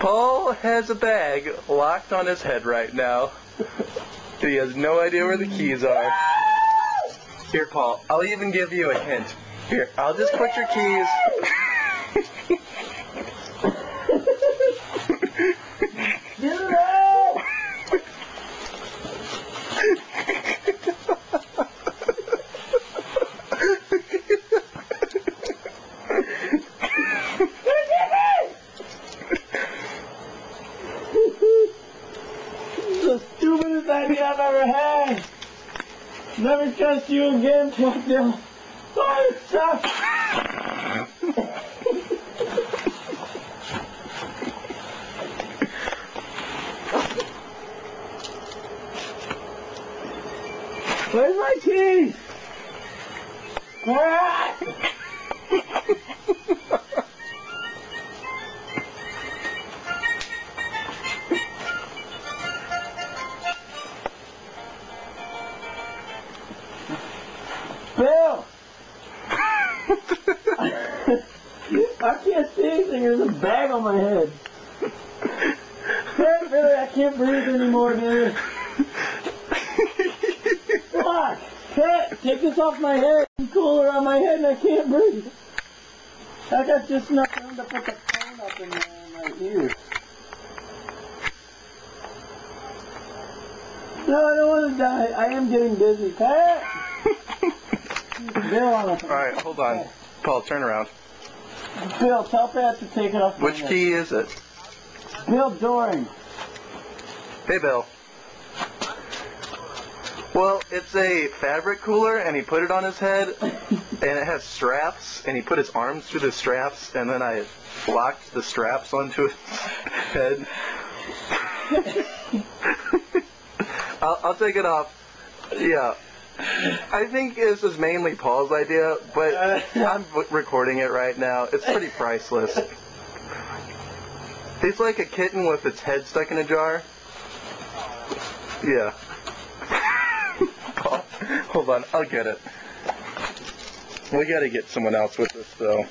Paul has a bag locked on his head right now. He has no idea where the keys are. Here, Paul, I'll even give you a hint. Here, I'll just put your keys. The stupidest idea I've ever had. Never trust you again, Cocktail. Oh, it sucks. Where's my keys? Bill! I can't see anything. There's a bag on my head. Hey, Billy, I can't breathe anymore, dude. Fuck! Hey, take this off my head. It's cooler on my head and I can't breathe. I got just enough room to put the phone up in my ears. No, I don't want to die. I am getting dizzy. Pat! Bill, Alright, hold on. Paul, turn around. Bill, tell Pat to take it off my Which head. key is it? Bill Doring. Hey, Bill. Well, it's a fabric cooler, and he put it on his head, and it has straps, and he put his arms through the straps, and then I locked the straps onto his head. I'll take it off. Yeah. I think this is mainly Paul's idea, but I'm recording it right now. It's pretty priceless. He's like a kitten with its head stuck in a jar. Yeah. Paul, hold on, I'll get it. We gotta get someone else with this, though.